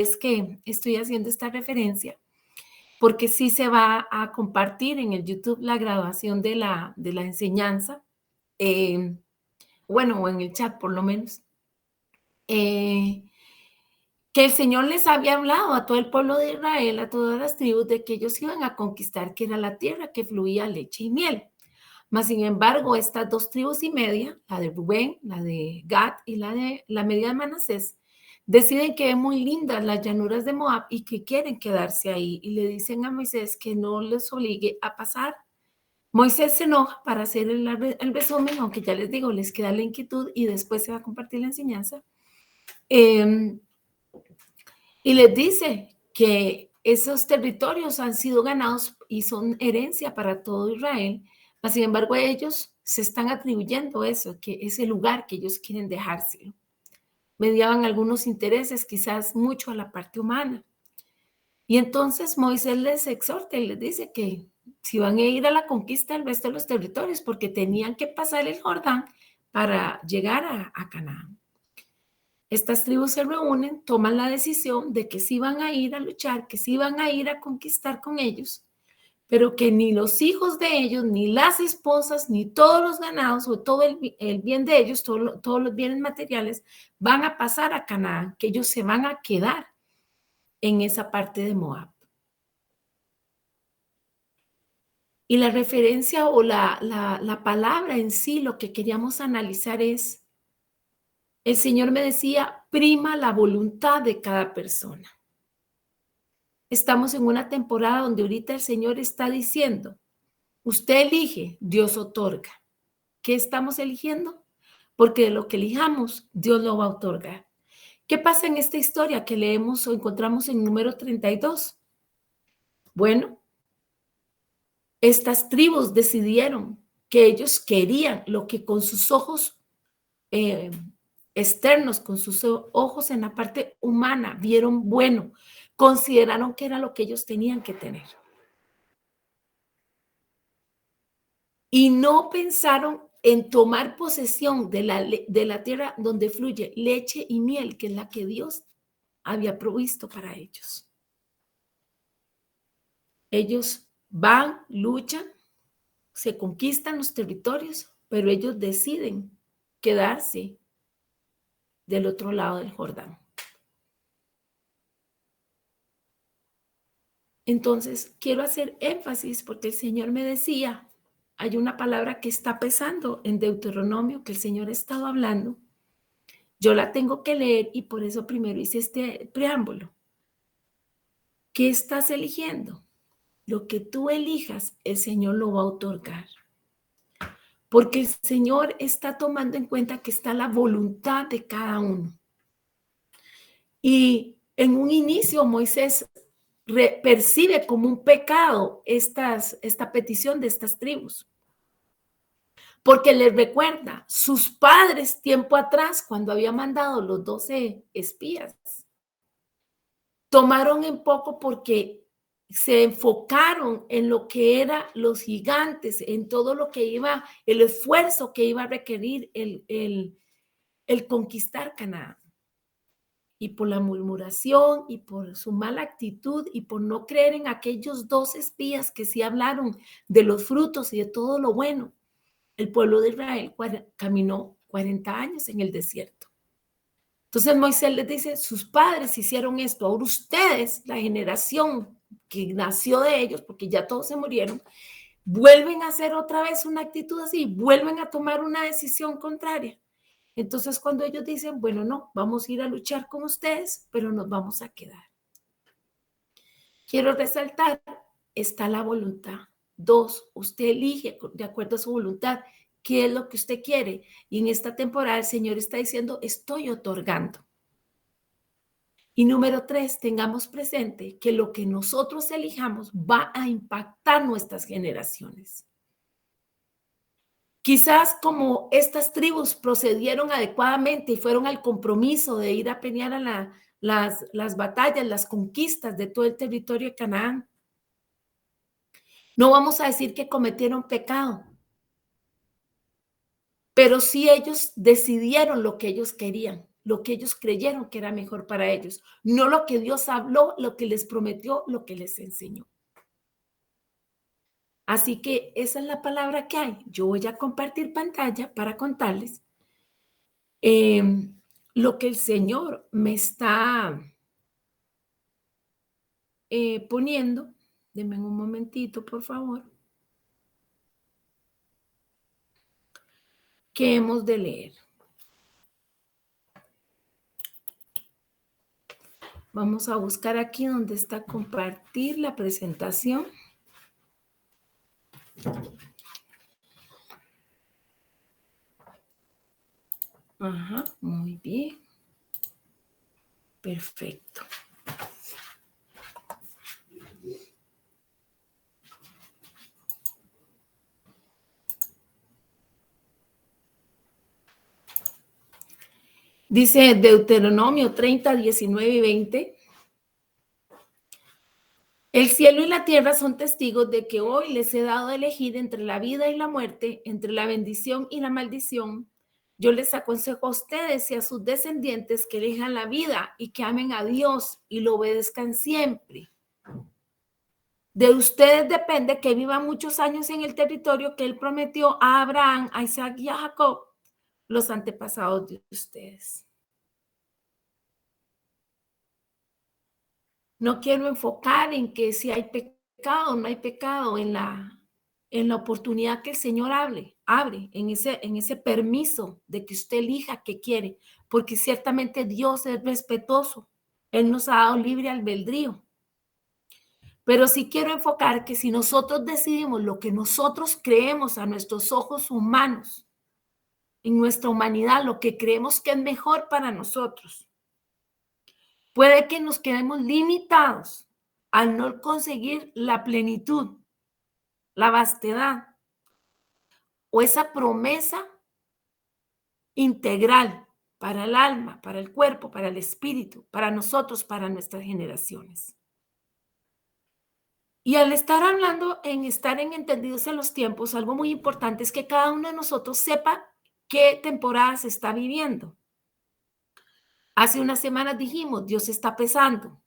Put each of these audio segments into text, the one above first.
es que estoy haciendo esta referencia porque sí se va a compartir en el YouTube la grabación de la enseñanza, eh, bueno, o en el chat por lo menos, eh, que el Señor les había hablado a todo el pueblo de Israel, a todas las tribus, de que ellos iban a conquistar, que era la tierra que fluía leche y miel. Mas, sin embargo, estas dos tribus y media, la de Rubén, la de Gad y la de la media de Manasés, deciden que es muy lindas las llanuras de Moab y que quieren quedarse ahí. Y le dicen a Moisés que no les obligue a pasar. Moisés se enoja para hacer el resumen, aunque ya les digo, les queda la inquietud y después se va a compartir la enseñanza. Y les dice que esos territorios han sido ganados y son herencia para todo Israel. Mas, sin embargo, ellos se están atribuyendo eso, que es el lugar que ellos quieren dejárselo. Mediaban algunos intereses, quizás mucho a la parte humana. Y entonces Moisés les exhorta y les dice que si van a ir a la conquista del resto de los territorios, porque tenían que pasar el Jordán para llegar a Canaán. Estas tribus se reúnen, toman la decisión de que sí van a ir a luchar, que sí van a ir a conquistar con ellos, pero que ni los hijos de ellos, ni las esposas, ni todos los ganados o todo el bien de ellos, todos los bienes materiales, van a pasar a Canaán, que ellos se van a quedar en esa parte de Moab. Y la referencia o la palabra en sí, lo que queríamos analizar es, el Señor me decía, prima la voluntad de cada persona. Estamos en una temporada donde ahorita el Señor está diciendo, usted elige, Dios otorga. ¿Qué estamos eligiendo? Porque de lo que elijamos, Dios lo va a otorgar. ¿Qué pasa en esta historia que leemos o encontramos en número 32? Bueno, estas tribus decidieron que ellos querían lo que con sus ojos externos, con sus ojos en la parte humana, vieron bueno, consideraron que era lo que ellos tenían que tener. Y no pensaron en tomar posesión de la tierra donde fluye leche y miel, que es la que Dios había provisto para ellos. Ellos van, luchan, se conquistan los territorios, pero ellos deciden quedarse del otro lado del Jordán. Entonces, quiero hacer énfasis porque el Señor me decía, hay una palabra que está pesando en Deuteronomio que el Señor estaba hablando. Yo la tengo que leer y por eso primero hice este preámbulo. ¿Qué estás eligiendo? Lo que tú elijas, el Señor lo va a otorgar. Porque el Señor está tomando en cuenta que está la voluntad de cada uno. Y en un inicio Moisés percibe como un pecado esta petición de estas tribus. Porque les recuerda sus padres tiempo atrás, cuando había mandado los 12 espías, tomaron en poco porque se enfocaron en lo que eran los gigantes, en todo lo que iba, el esfuerzo que iba a requerir el conquistar Canaán. Y por la murmuración y por su mala actitud y por no creer en aquellos 2 espías que sí hablaron de los frutos y de todo lo bueno, el pueblo de Israel caminó 40 años en el desierto. Entonces Moisés les dice, sus padres hicieron esto, ahora ustedes, la generación que nació de ellos, porque ya todos se murieron, vuelven a hacer otra vez una actitud así, vuelven a tomar una decisión contraria. Entonces cuando ellos dicen, bueno, no, vamos a ir a luchar con ustedes, pero nos vamos a quedar. Quiero resaltar, está la voluntad. 2, usted elige de acuerdo a su voluntad qué es lo que usted quiere. Y en esta temporada el Señor está diciendo, estoy otorgando. Y número 3, tengamos presente que lo que nosotros elijamos va a impactar nuestras generaciones. Quizás como estas tribus procedieron adecuadamente y fueron al compromiso de ir a pelear a las batallas, las conquistas de todo el territorio de Canaán. No vamos a decir que cometieron pecado, pero sí ellos decidieron lo que ellos querían. lo que ellos creyeron que era mejor para ellos, no lo que Dios habló, lo que les prometió, lo que les enseñó. Así que esa es la palabra que hay. Yo voy a compartir pantalla para contarles lo que el Señor me está poniendo. Denme un momentito, por favor, que hemos de leer. Vamos a buscar aquí donde está compartir la presentación. Ajá, muy bien. Perfecto. Dice Deuteronomio 30, 19 y 20. El cielo y la tierra son testigos de que hoy les he dado a elegir entre la vida y la muerte, entre la bendición y la maldición. Yo les aconsejo a ustedes y a sus descendientes que elijan la vida y que amen a Dios y lo obedezcan siempre. De ustedes depende que vivan muchos años en el territorio que Él prometió a Abraham, a Isaac y a Jacob, los antepasados de ustedes. No quiero enfocar en que si hay pecado o no hay pecado, en la oportunidad que el Señor abre en ese permiso de que usted elija qué quiere, porque ciertamente Dios es respetuoso. Él nos ha dado libre albedrío. Pero sí quiero enfocar que si nosotros decidimos lo que nosotros creemos a nuestros ojos humanos, en nuestra humanidad, lo que creemos que es mejor para nosotros, puede que nos quedemos limitados al no conseguir la plenitud, la vastedad o esa promesa integral para el alma, para el cuerpo, para el espíritu, para nosotros, para nuestras generaciones. Y al estar hablando en estar en entendidos en los tiempos, algo muy importante es que cada uno de nosotros sepa qué temporada se está viviendo. Hace unas semanas dijimos, Dios está pesando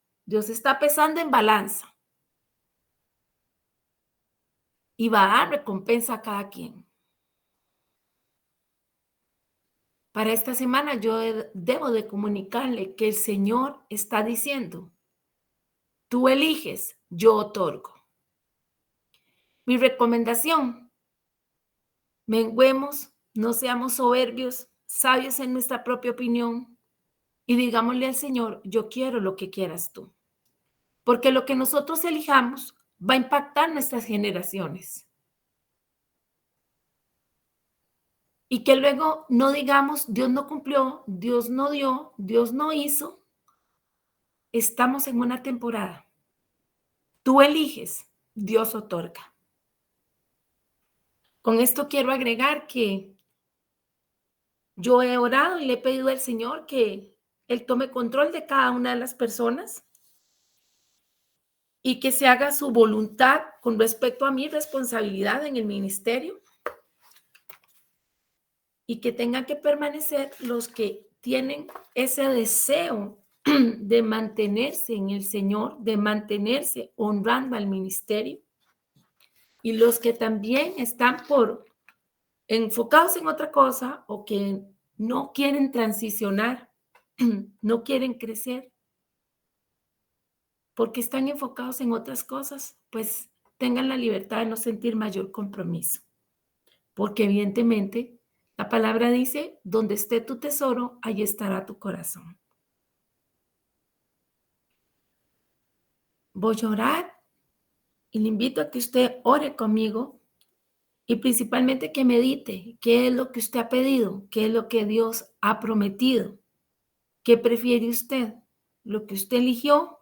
en balanza y va a dar recompensa a cada quien. Para esta semana yo debo de comunicarle que el Señor está diciendo, tú eliges, yo otorgo. Mi recomendación, menguemos, no seamos soberbios, sabios en nuestra propia opinión y digámosle al Señor, yo quiero lo que quieras tú. Porque lo que nosotros elijamos va a impactar nuestras generaciones. Y que luego no digamos, Dios no cumplió, Dios no dio, Dios no hizo. Estamos en una temporada. Tú eliges, Dios otorga. Con esto quiero agregar que yo he orado y le he pedido al Señor que Él tome control de cada una de las personas y que se haga su voluntad con respecto a mi responsabilidad en el ministerio y que tengan que permanecer los que tienen ese deseo de mantenerse en el Señor, de mantenerse honrando al ministerio y los que también están enfocados en otra cosa o que no quieren transicionar, no quieren crecer, porque están enfocados en otras cosas, pues tengan la libertad de no sentir mayor compromiso. Porque evidentemente la palabra dice, donde esté tu tesoro, ahí estará tu corazón. Voy a orar y le invito a que usted ore conmigo y principalmente que medite qué es lo que usted ha pedido, qué es lo que Dios ha prometido, qué prefiere usted, lo que usted eligió,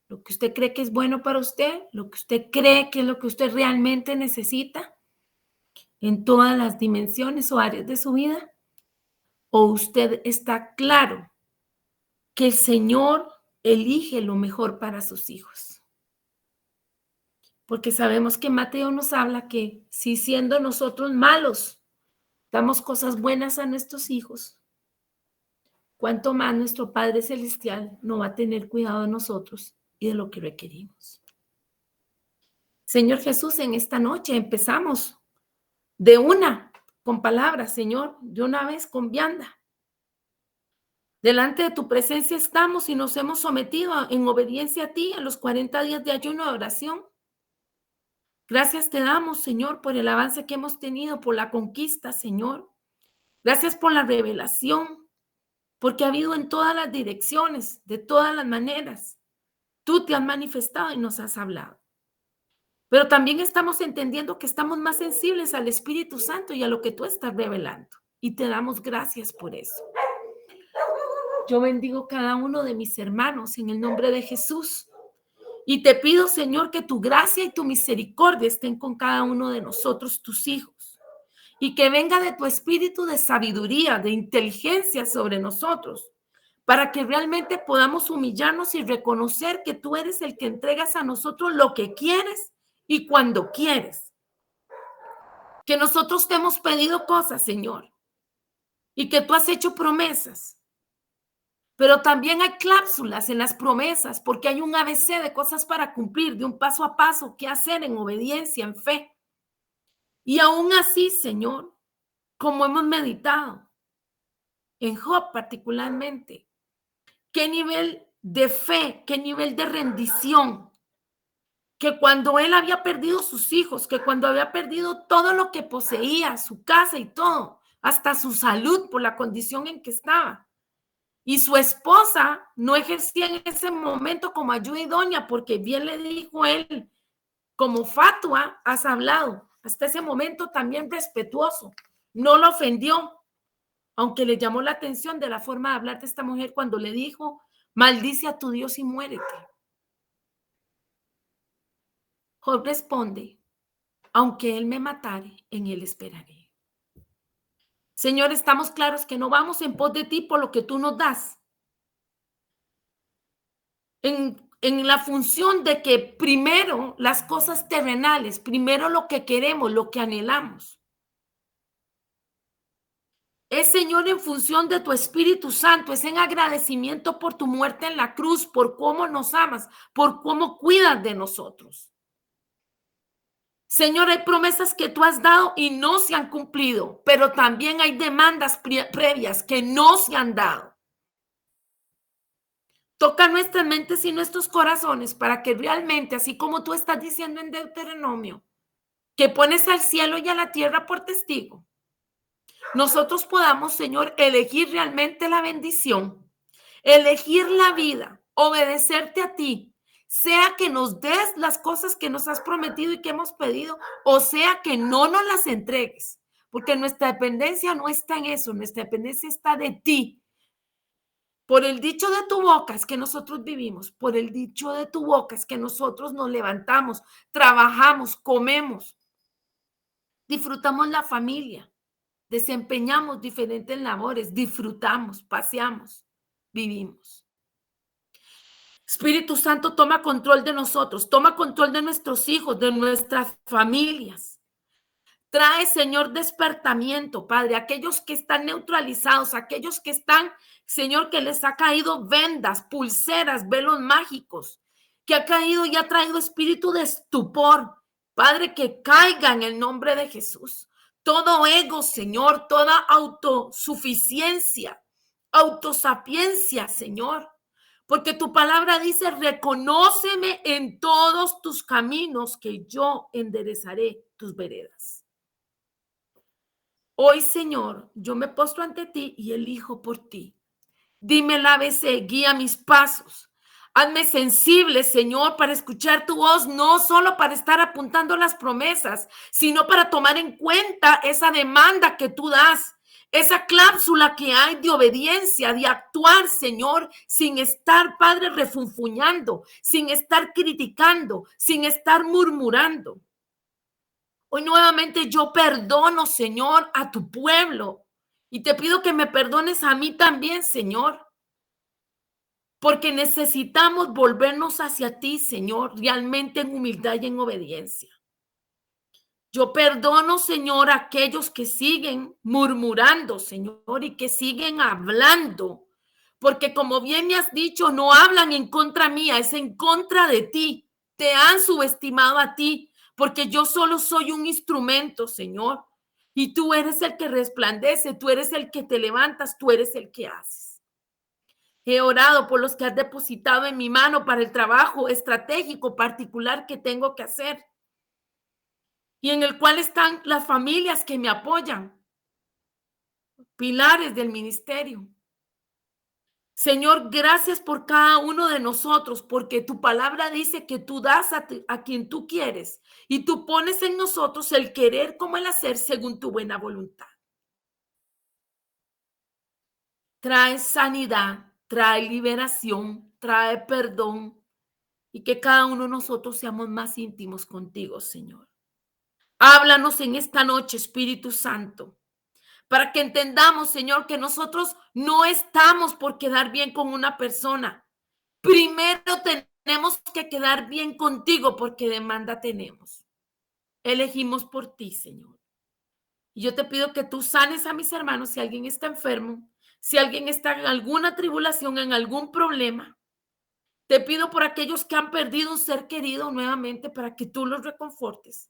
lo que usted cree que es bueno para usted, lo que usted cree que es lo que usted realmente necesita en todas las dimensiones o áreas de su vida, o usted está claro que el Señor elige lo mejor para sus hijos. Porque sabemos que Mateo nos habla que si siendo nosotros malos, damos cosas buenas a nuestros hijos, cuánto más nuestro Padre Celestial no va a tener cuidado de nosotros y de lo que requerimos. Señor Jesús, en esta noche empezamos de una con palabras, Señor, de una vez con vianda. Delante de tu presencia estamos y nos hemos sometido en obediencia a ti en los 40 días de ayuno de oración. Gracias te damos, Señor, por el avance que hemos tenido, por la conquista, Señor. Gracias por la revelación, porque ha habido en todas las direcciones, de todas las maneras. Tú te has manifestado y nos has hablado. Pero también estamos entendiendo que estamos más sensibles al Espíritu Santo y a lo que tú estás revelando. Y te damos gracias por eso. Yo bendigo cada uno de mis hermanos en el nombre de Jesús. Y te pido, Señor, que tu gracia y tu misericordia estén con cada uno de nosotros, tus hijos. Y que venga de tu espíritu de sabiduría, de inteligencia sobre nosotros, para que realmente podamos humillarnos y reconocer que tú eres el que entregas a nosotros lo que quieres y cuando quieres. Que nosotros te hemos pedido cosas, Señor, y que tú has hecho promesas. Pero también hay cláusulas en las promesas, porque hay un ABC de cosas para cumplir, de un paso a paso, qué hacer en obediencia, en fe. Y aún así, Señor, como hemos meditado, en Job particularmente, qué nivel de fe, qué nivel de rendición, que cuando él había perdido sus hijos, que cuando había perdido todo lo que poseía, su casa y todo, hasta su salud por la condición en que estaba. Y su esposa no ejercía en ese momento como ayuda idónea, porque bien le dijo él, como fatua has hablado, hasta ese momento también respetuoso, no lo ofendió, aunque le llamó la atención de la forma de hablar de esta mujer cuando le dijo, maldice a tu Dios y muérete. Job responde, aunque él me matare, en él esperaré. Señor, estamos claros que no vamos en pos de ti por lo que tú nos das. En la función de que primero las cosas terrenales, primero lo que queremos, lo que anhelamos. Es, Señor, en función de tu Espíritu Santo, es en agradecimiento por tu muerte en la cruz, por cómo nos amas, por cómo cuidas de nosotros. Señor, hay promesas que tú has dado y no se han cumplido, pero también hay demandas previas que no se han dado. Toca nuestras mentes y nuestros corazones para que realmente, así como tú estás diciendo en Deuteronomio, que pones al cielo y a la tierra por testigo, nosotros podamos, Señor, elegir realmente la bendición, elegir la vida, obedecerte a ti, sea que nos des las cosas que nos has prometido y que hemos pedido, o sea que no nos las entregues, porque nuestra dependencia no está en eso, nuestra dependencia está de ti. Por el dicho de tu boca es que nosotros vivimos, por el dicho de tu boca es que nosotros nos levantamos, trabajamos, comemos, disfrutamos la familia, desempeñamos diferentes labores, disfrutamos, paseamos, vivimos. Espíritu Santo, toma control de nosotros, toma control de nuestros hijos, de nuestras familias. Trae, Señor, despertamiento, Padre, aquellos que están neutralizados, aquellos que están, Señor, que les ha caído vendas, pulseras, velos mágicos, que ha caído y ha traído espíritu de estupor. Padre, que caiga en el nombre de Jesús. Todo ego, Señor, toda autosuficiencia, autosapiencia, Señor. Porque tu palabra dice, reconóceme en todos tus caminos, que yo enderezaré tus veredas. Hoy, Señor, yo me postro ante ti y elijo por ti. Dime el ABC, guía mis pasos. Hazme sensible, Señor, para escuchar tu voz, no solo para estar apuntando las promesas, sino para tomar en cuenta esa demanda que tú das, esa cláusula que hay de obediencia, de actuar, Señor, sin estar, Padre, refunfuñando, sin estar criticando, sin estar murmurando. Hoy nuevamente yo perdono, Señor, a tu pueblo y te pido que me perdones a mí también, Señor, porque necesitamos volvernos hacia ti, Señor, realmente en humildad y en obediencia. Yo perdono, Señor, a aquellos que siguen murmurando, Señor, y que siguen hablando porque como bien me has dicho, no hablan en contra mía, es en contra de ti. Te han subestimado a ti, porque yo solo soy un instrumento, Señor. Y tú eres el que resplandece, tú eres el que te levantas, tú eres el que haces. He orado por los que has depositado en mi mano para el trabajo estratégico particular que tengo que hacer y en el cual están las familias que me apoyan, pilares del ministerio. Señor, gracias por cada uno de nosotros, porque tu palabra dice que tú das a quien tú quieres y tú pones en nosotros el querer como el hacer según tu buena voluntad. Trae sanidad, trae liberación, trae perdón y que cada uno de nosotros seamos más íntimos contigo, Señor. Háblanos en esta noche, Espíritu Santo, para que entendamos, Señor, que nosotros no estamos por quedar bien con una persona. Primero tenemos que quedar bien contigo porque demanda tenemos. Elegimos por ti, Señor. Y yo te pido que tú sanes a mis hermanos si alguien está enfermo, si alguien está en alguna tribulación, en algún problema. Te pido por aquellos que han perdido un ser querido nuevamente para que tú los reconfortes.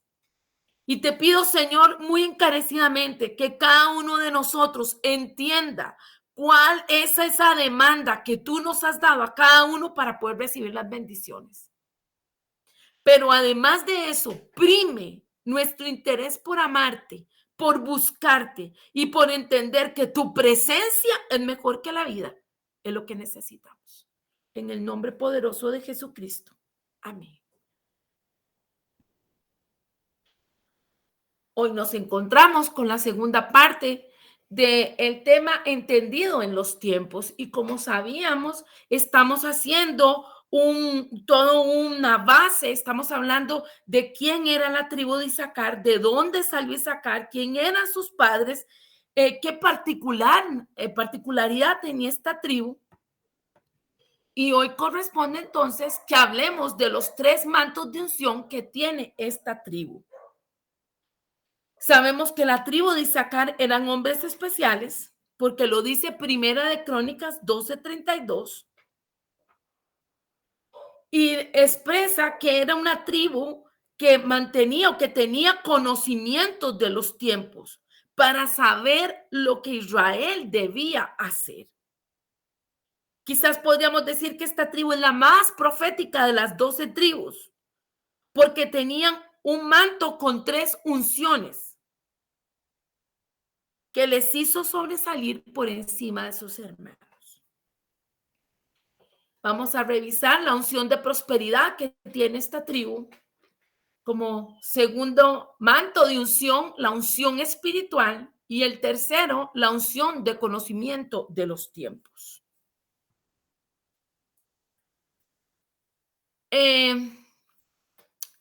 Y te pido, Señor, muy encarecidamente que cada uno de nosotros entienda cuál es esa demanda que tú nos has dado a cada uno para poder recibir las bendiciones. Pero además de eso, prime nuestro interés por amarte, por buscarte y por entender que tu presencia es mejor que la vida. Es lo que necesitamos. En el nombre poderoso de Jesucristo. Amén. Hoy nos encontramos con la segunda parte del tema entendido en los tiempos y como sabíamos, estamos haciendo todo una base, estamos hablando de quién era la tribu de Isaacar, de dónde salió Isaacar, quién eran sus padres, qué particularidad tenía esta tribu. Y hoy corresponde entonces que hablemos de los 3 mantos de unción que tiene esta tribu. Sabemos que la tribu de Isaacar eran hombres especiales, porque lo dice Primera de Crónicas 12:32, y expresa que era una tribu que mantenía o que tenía conocimientos de los tiempos para saber lo que Israel debía hacer. Quizás podríamos decir que esta tribu es la más profética de las 12 tribus, porque tenían un manto con 3 unciones que les hizo sobresalir por encima de sus hermanos. Vamos a revisar la unción de prosperidad que tiene esta tribu. Como segundo manto de unción, la unción espiritual. Y el tercero, la unción de conocimiento de los tiempos.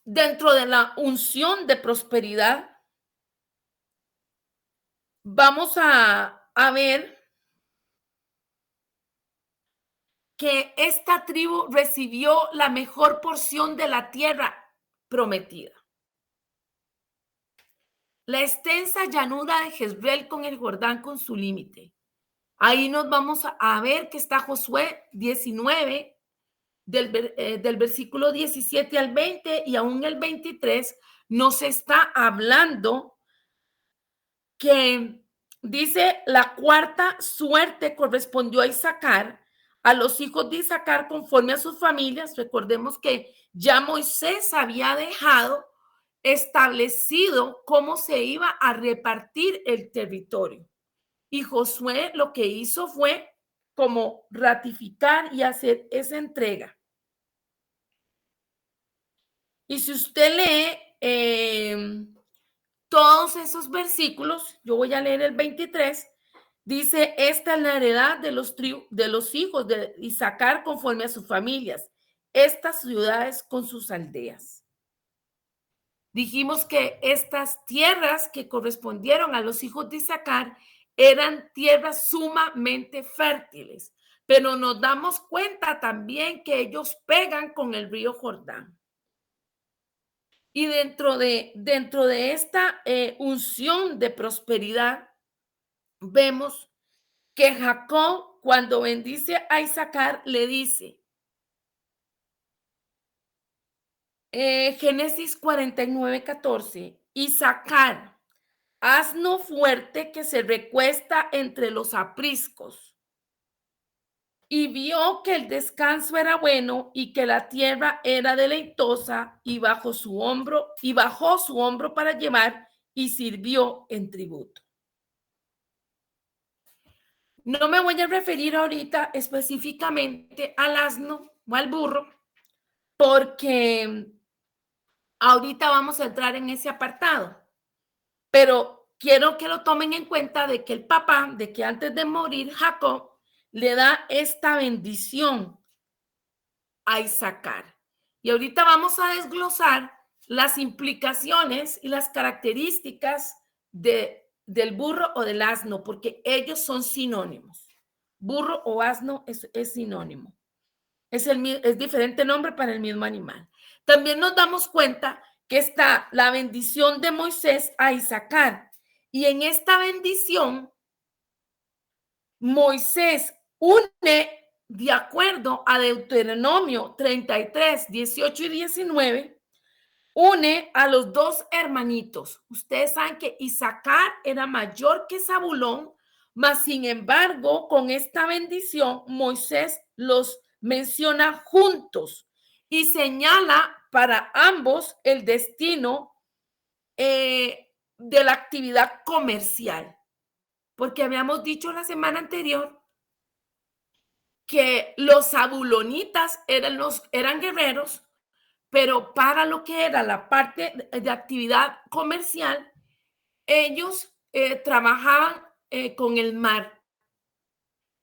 Dentro de la unción de prosperidad, vamos a ver que esta tribu recibió la mejor porción de la tierra prometida. La extensa llanura de Jezreel con el Jordán con su límite. Ahí nos vamos a ver que está Josué 19, del versículo 17 al 20 y aún el 23 nos está hablando que dice la cuarta suerte correspondió a Isaacar, a los hijos de Isaacar conforme a sus familias. Recordemos que ya Moisés había dejado establecido cómo se iba a repartir el territorio. Y Josué lo que hizo fue como ratificar y hacer esa entrega. Y si usted lee todos esos versículos, yo voy a leer el 23, dice, esta es la heredad de los hijos de Isaacar conforme a sus familias, estas ciudades con sus aldeas. Dijimos que estas tierras que correspondieron a los hijos de Isaacar eran tierras sumamente fértiles, pero nos damos cuenta también que ellos pegan con el río Jordán. Y dentro de esta unción de prosperidad, vemos que Jacob, cuando bendice a Isaacar, le dice, Génesis 49:14, Isaacar, asno fuerte que se recuesta entre los apriscos. Y vio que el descanso era bueno y que la tierra era deleitosa y bajó su hombro para llevar y sirvió en tributo. No me voy a referir ahorita específicamente al asno o al burro, porque ahorita vamos a entrar en ese apartado, pero quiero que lo tomen en cuenta de que el papá, de que antes de morir, Jacob le da esta bendición a Isaacar. Y ahorita vamos a desglosar las implicaciones y las características del burro o del asno, porque ellos son sinónimos. Burro o asno es sinónimo. Es diferente nombre para el mismo animal. También nos damos cuenta que está la bendición de Moisés a Isaacar. Y en esta bendición, Moisés une, de acuerdo a Deuteronomio 33, 18 y 19, une a los dos hermanitos. Ustedes saben que Isaacar era mayor que Zabulón, mas sin embargo, con esta bendición, Moisés los menciona juntos y señala para ambos el destino de la actividad comercial. Porque habíamos dicho la semana anterior que los zabulonitas eran guerreros, pero para lo que era la parte de actividad comercial, ellos trabajaban con el mar.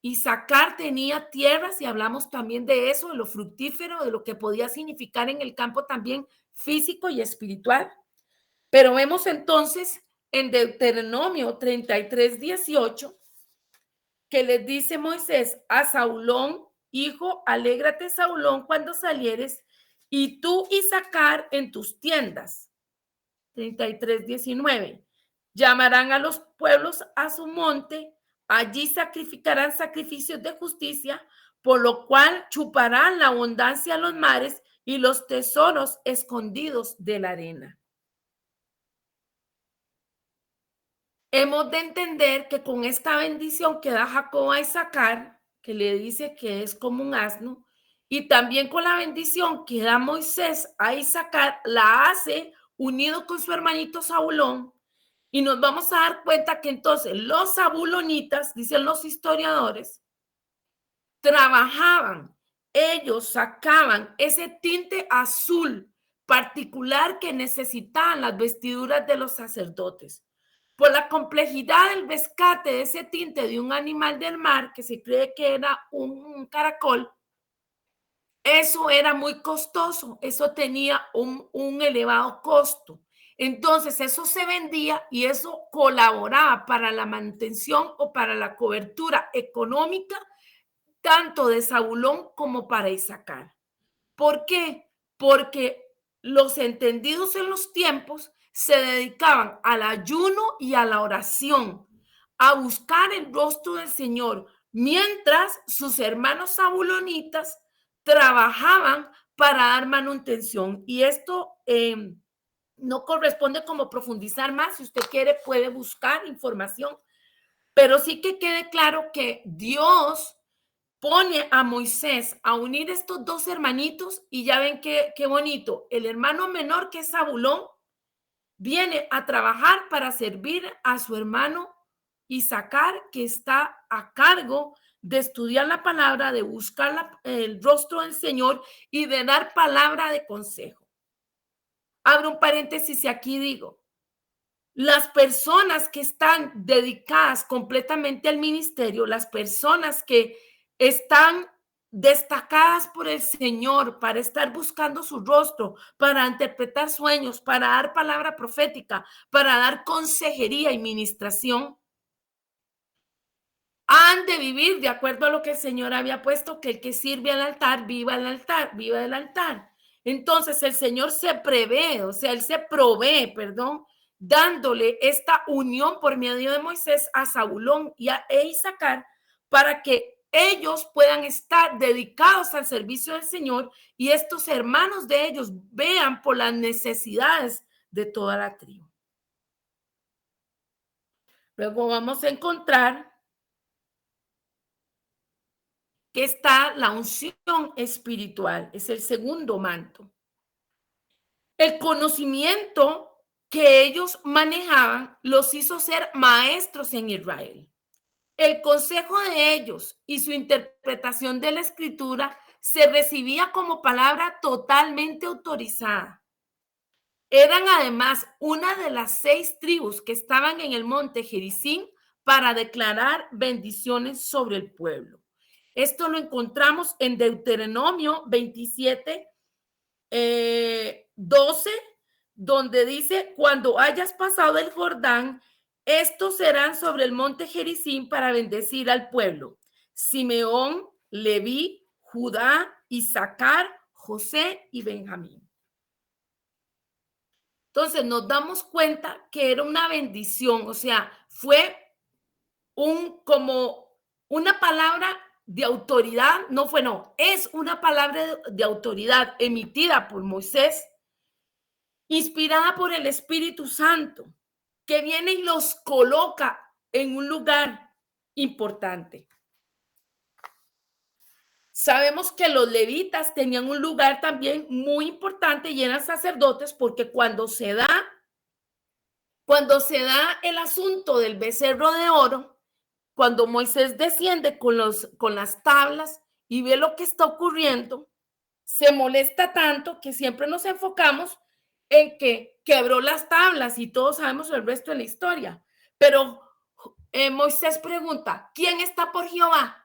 Isaacar tenía tierras y hablamos también de eso, de lo fructífero, de lo que podía significar en el campo también físico y espiritual. Pero vemos entonces en Deuteronomio 33, 18, que les dice Moisés a Saulón, hijo, alégrate Saulón cuando salieres, y tú Isaacar en tus tiendas. 33, 19. Llamarán a los pueblos a su monte, allí sacrificarán sacrificios de justicia, por lo cual chuparán la abundancia a los mares y los tesoros escondidos de la arena. Hemos de entender que con esta bendición que da Jacob a Isaacar, que le dice que es como un asno, y también con la bendición que da Moisés a Isaacar, la hace unido con su hermanito Zabulón, y nos vamos a dar cuenta que entonces los zabulonitas, dicen los historiadores, trabajaban, ellos sacaban ese tinte azul particular que necesitaban las vestiduras de los sacerdotes. Por la complejidad del rescate de ese tinte de un animal del mar, que se cree que era un caracol, eso era muy costoso, eso tenía un elevado costo. Entonces eso se vendía y eso colaboraba para la mantención o para la cobertura económica tanto de Zabulón como para Isaacar. ¿Por qué? Porque los entendidos en los tiempos se dedicaban al ayuno y a la oración, a buscar el rostro del Señor, mientras sus hermanos zabulonitas trabajaban para dar manutención. Y esto no corresponde como profundizar más. Si usted quiere, puede buscar información, pero sí que quede claro que Dios pone a Moisés a unir estos dos hermanitos y ya ven qué bonito. El hermano menor, que es Zabulón, viene a trabajar para servir a su hermano Isaacar, que está a cargo de estudiar la palabra, de buscar el rostro del Señor y de dar palabra de consejo. Abro un paréntesis y aquí digo, las personas que están dedicadas completamente al ministerio, las personas que están destacadas por el Señor para estar buscando su rostro, para interpretar sueños, para dar palabra profética, para dar consejería y ministración, han de vivir de acuerdo a lo que el Señor había puesto, que el que sirve al altar, viva el altar, viva el altar. Entonces el Señor se prevé, o sea, Él se provee, perdón, dándole esta unión por medio de Moisés a Zabulón y a Isaacar para que ellos puedan estar dedicados al servicio del Señor y estos hermanos de ellos vean por las necesidades de toda la tribu. Luego vamos a encontrar que está la unción espiritual, es el segundo manto. El conocimiento que ellos manejaban los hizo ser maestros en Israel. El consejo de ellos y su interpretación de la escritura se recibía como palabra totalmente autorizada. Eran además una de las 6 tribus que estaban en el monte Gerizim para declarar bendiciones sobre el pueblo. Esto lo encontramos en Deuteronomio 27, 12, donde dice: cuando hayas pasado el Jordán, estos serán sobre el monte Gerizim para bendecir al pueblo: Simeón, Leví, Judá, Isaacar, José y Benjamín. Entonces nos damos cuenta que era una bendición, o sea, fue como una palabra de autoridad, es una palabra de autoridad emitida por Moisés, inspirada por el Espíritu Santo, que viene y los coloca en un lugar importante. Sabemos que los levitas tenían un lugar también muy importante y eran sacerdotes, porque cuando se da el asunto del becerro de oro, cuando Moisés desciende con las tablas y ve lo que está ocurriendo, se molesta tanto que siempre nos enfocamos en que quebró las tablas y todos sabemos el resto de la historia. Pero Moisés pregunta: ¿quién está por Jehová?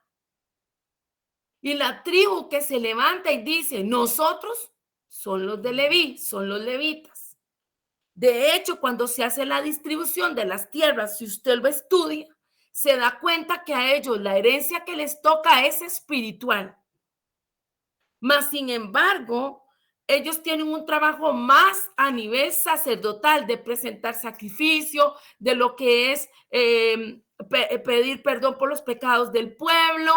Y la tribu que se levanta y dice: nosotros, son los de Leví, son los levitas. De hecho, cuando se hace la distribución de las tierras, si usted lo estudia, se da cuenta que a ellos la herencia que les toca es espiritual. Mas, sin embargo, ellos tienen un trabajo más a nivel sacerdotal, de presentar sacrificio, de lo que es pedir perdón por los pecados del pueblo,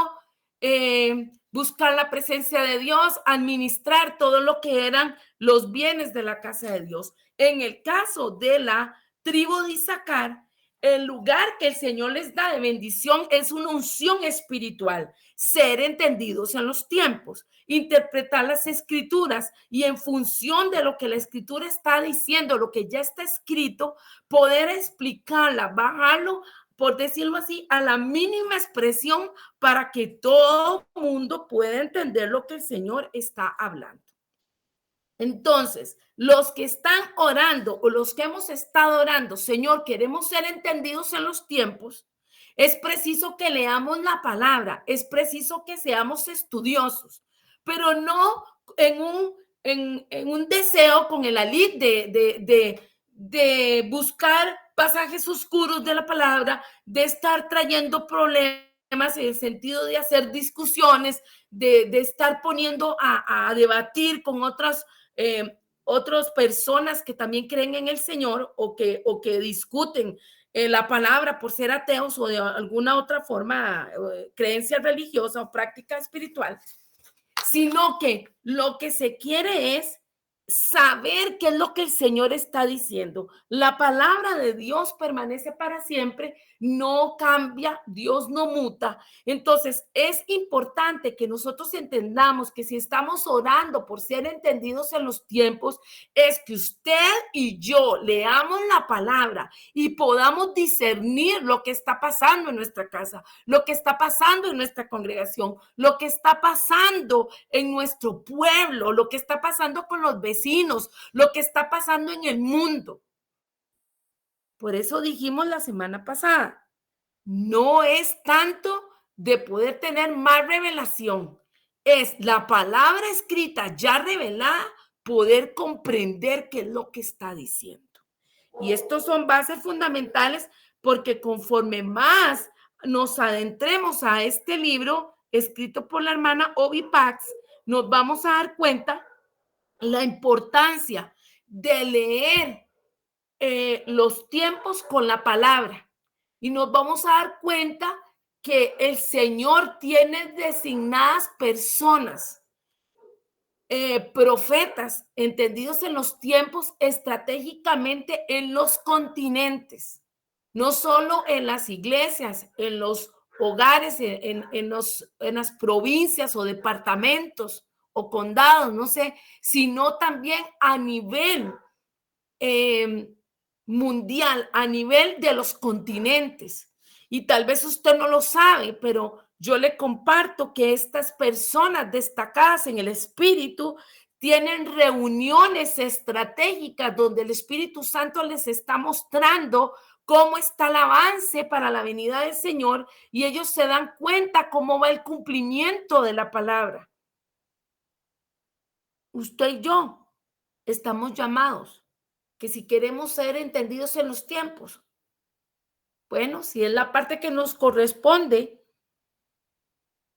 buscar la presencia de Dios, administrar todo lo que eran los bienes de la casa de Dios. En el caso de la tribu de Isaacar, el lugar que el Señor les da de bendición es una unción espiritual, ser entendidos en los tiempos, interpretar las escrituras y en función de lo que la escritura está diciendo, lo que ya está escrito, poder explicarla, bajarlo, por decirlo así, a la mínima expresión para que todo el mundo pueda entender lo que el Señor está hablando. Entonces, los que están orando o los que hemos estado orando: Señor, queremos ser entendidos en los tiempos, es preciso que leamos la palabra, es preciso que seamos estudiosos, pero no en un deseo con el alid de buscar pasajes oscuros de la palabra, de estar trayendo problemas en el sentido de hacer discusiones, de estar poniendo a debatir con otras personas que también creen en el Señor o que discuten la palabra por ser ateos o de alguna otra forma, creencia religiosa o práctica espiritual, sino que lo que se quiere es saber qué es lo que el Señor está diciendo. La palabra de Dios permanece para siempre, no cambia, Dios no muta. Entonces es importante que nosotros entendamos que si estamos orando por ser entendidos en los tiempos, es que usted y yo leamos la palabra y podamos discernir lo que está pasando en nuestra casa, lo que está pasando en nuestra congregación, lo que está pasando en nuestro pueblo, lo que está pasando con los vecinos, lo que está pasando en el mundo. Por eso dijimos la semana pasada, no es tanto de poder tener más revelación, es la palabra escrita ya revelada, poder comprender qué es lo que está diciendo. Y estos son bases fundamentales, porque conforme más nos adentremos a este libro escrito por la hermana Obi Pax, nos vamos a dar cuenta la importancia de leer los tiempos con la palabra, y nos vamos a dar cuenta que el Señor tiene designadas personas, profetas, entendidos en los tiempos, estratégicamente en los continentes, no solo en las iglesias, en los hogares, en las provincias o departamentos o condados, no sé, sino también a nivel eh, mundial, a nivel de los continentes. Y tal vez usted no lo sabe, pero yo le comparto que estas personas destacadas en el espíritu tienen reuniones estratégicas donde el Espíritu Santo les está mostrando cómo está el avance para la venida del Señor y ellos se dan cuenta cómo va el cumplimiento de la palabra. Usted y yo estamos llamados que si queremos ser entendidos en los tiempos, bueno, si es la parte que nos corresponde,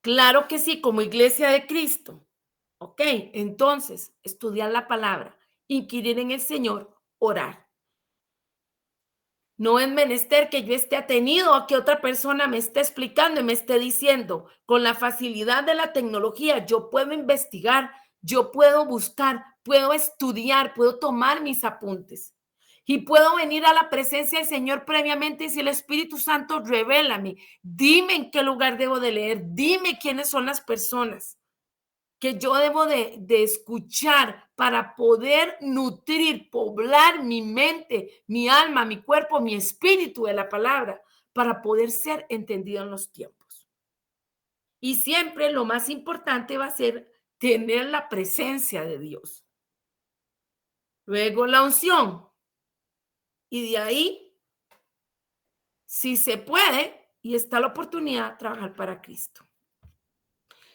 claro que sí, como iglesia de Cristo. Ok, entonces, estudiar la palabra, inquirir en el Señor, orar. No es menester que yo esté atenido a que otra persona me esté explicando y me esté diciendo. Con la facilidad de la tecnología, yo puedo investigar, yo puedo buscar, puedo estudiar, puedo tomar mis apuntes. Y puedo venir a la presencia del Señor previamente y si el Espíritu Santo, revélame, dime en qué lugar debo de leer, dime quiénes son las personas que yo debo de escuchar para poder nutrir, poblar mi mente, mi alma, mi cuerpo, mi espíritu de la palabra, para poder ser entendido en los tiempos. Y siempre lo más importante va a ser tener la presencia de Dios. Luego la unción. Y de ahí, si se puede y está la oportunidad, trabajar para Cristo.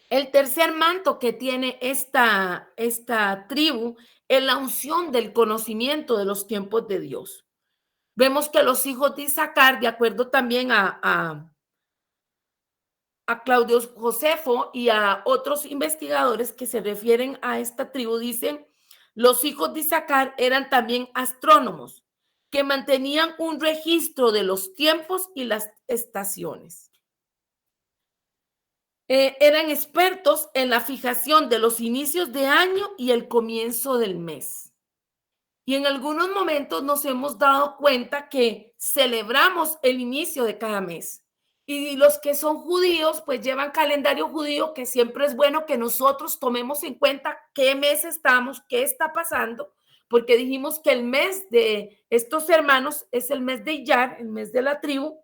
El tercer manto que tiene esta tribu es la unción del conocimiento de los tiempos de Dios. Vemos que los hijos de Isaacar, de acuerdo también a Claudio Josefo y a otros investigadores que se refieren a esta tribu, dicen, los hijos de Isaacar eran también astrónomos que mantenían un registro de los tiempos y las estaciones. Eran expertos en la fijación de los inicios de año y el comienzo del mes. Y en algunos momentos nos hemos dado cuenta que celebramos el inicio de cada mes. Y los que son judíos, pues llevan calendario judío, que siempre es bueno que nosotros tomemos en cuenta qué mes estamos, qué está pasando, porque dijimos que el mes de estos hermanos es el mes de Iyar, el mes de la tribu.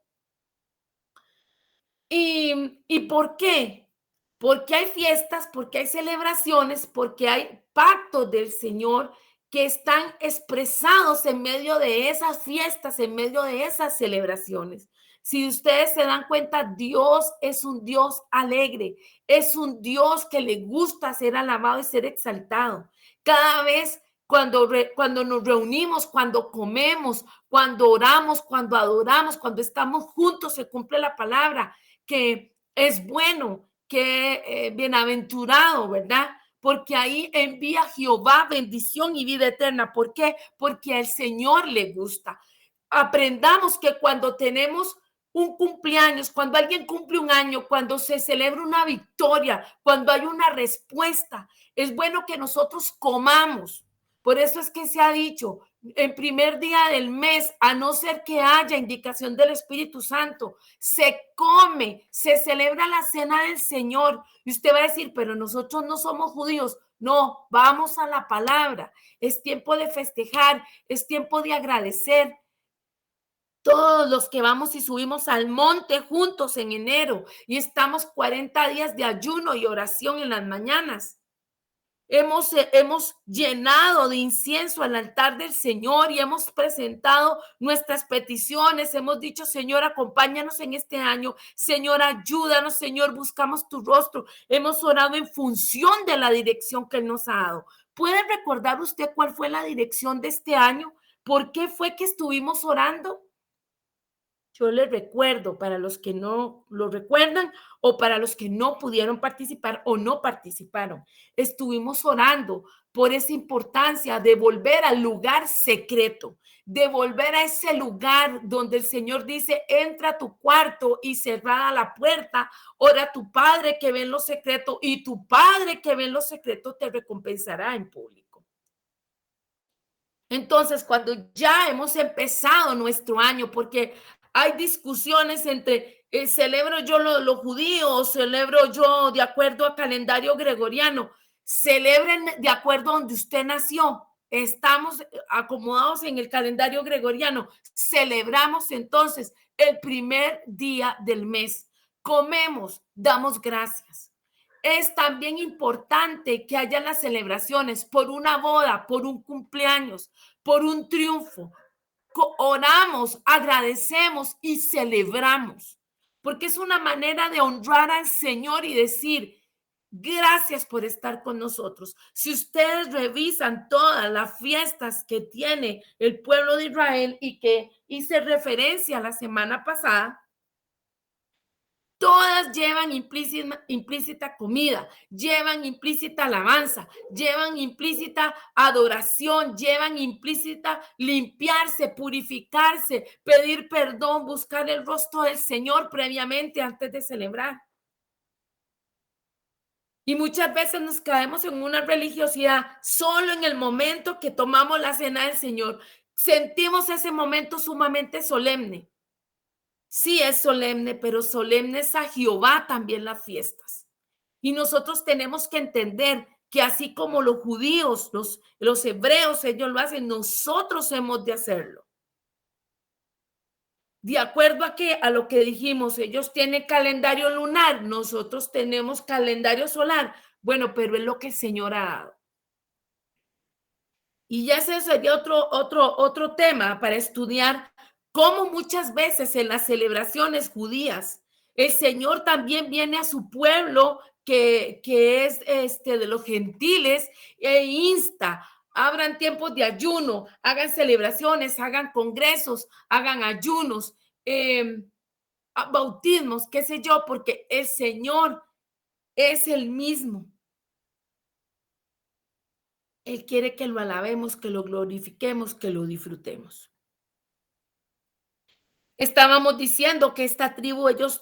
¿Y por qué? Porque hay fiestas, porque hay celebraciones, porque hay pactos del Señor que están expresados en medio de esas fiestas, en medio de esas celebraciones. Si ustedes se dan cuenta, Dios es un Dios alegre, es un Dios que le gusta ser alabado y ser exaltado. Cada vez cuando nos reunimos, cuando comemos, cuando oramos, cuando adoramos, cuando estamos juntos, se cumple la palabra que es bueno, que bienaventurado, ¿verdad? Porque ahí envía Jehová bendición y vida eterna. ¿Por qué? Porque al Señor le gusta. Aprendamos que cuando tenemos un cumpleaños, cuando alguien cumple un año, cuando se celebra una victoria, cuando hay una respuesta, es bueno que nosotros comamos. Por eso es que se ha dicho, en primer día del mes, a no ser que haya indicación del Espíritu Santo, se come, se celebra la cena del Señor. Y usted va a decir, pero nosotros no somos judíos. No, vamos a la palabra. Es tiempo de festejar, es tiempo de agradecer. Todos los que vamos y subimos al monte juntos en enero y estamos 40 días de ayuno y oración en las mañanas. Hemos llenado de incienso al altar del Señor y hemos presentado nuestras peticiones. Hemos dicho, Señor, acompáñanos en este año. Señor, ayúdanos. Señor, buscamos tu rostro. Hemos orado en función de la dirección que Él nos ha dado. ¿Puede recordar usted cuál fue la dirección de este año? ¿Por qué fue que estuvimos orando? Yo les recuerdo para los que no lo recuerdan o para los que no pudieron participar o no participaron. Estuvimos orando por esa importancia de volver al lugar secreto, de volver a ese lugar donde el Señor dice, entra a tu cuarto y cerrada la puerta, ora a tu Padre que ve en lo secreto y tu Padre que ve en lo secreto te recompensará en público. Entonces, cuando ya hemos empezado nuestro año, porque hay discusiones entre celebro yo lo judío o celebro yo de acuerdo a calendario gregoriano, celebren de acuerdo a donde usted nació. Estamos acomodados en el calendario gregoriano. Celebramos entonces el primer día del mes. Comemos, damos gracias. Es también importante que haya las celebraciones por una boda, por un cumpleaños, por un triunfo. Oramos, agradecemos y celebramos, porque es una manera de honrar al Señor y decir, gracias por estar con nosotros. Si ustedes revisan todas las fiestas que tiene el pueblo de Israel y que hice referencia la semana pasada, todas llevan implícita comida, llevan implícita alabanza, llevan implícita adoración, llevan implícita limpiarse, purificarse, pedir perdón, buscar el rostro del Señor previamente antes de celebrar. Y muchas veces nos caemos en una religiosidad solo en el momento que tomamos la cena del Señor. Sentimos ese momento sumamente solemne. Sí es solemne, pero solemne es a Jehová también las fiestas. Y nosotros tenemos que entender que así como los judíos, los hebreos, ellos lo hacen, nosotros hemos de hacerlo. De acuerdo a lo que dijimos, ellos tienen calendario lunar, nosotros tenemos calendario solar. Bueno, pero es lo que el Señor ha dado. Y ya ese sería otro tema para estudiar cómo muchas veces en las celebraciones judías el Señor también viene a su pueblo que es de los gentiles e insta, abran tiempos de ayuno, hagan celebraciones, hagan congresos, hagan ayunos, bautismos, qué sé yo, porque el Señor es el mismo. Él quiere que lo alabemos, que lo glorifiquemos, que lo disfrutemos. Estábamos diciendo que esta tribu, ellos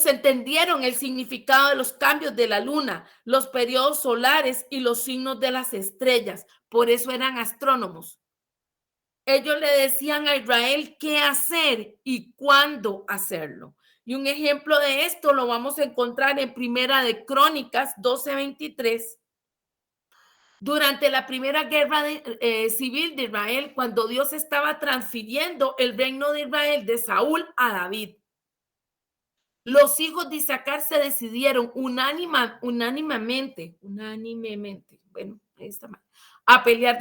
entendieron el significado de los cambios de la luna, los periodos solares y los signos de las estrellas. Por eso eran astrónomos. Ellos le decían a Israel qué hacer y cuándo hacerlo. Y un ejemplo de esto lo vamos a encontrar en Primera de Crónicas 12:23. Durante la primera guerra civil de Israel, cuando Dios estaba transfiriendo el reino de Israel de Saúl a David, los hijos de Isaacar se decidieron unánimemente, bueno, ahí está mal, a pelear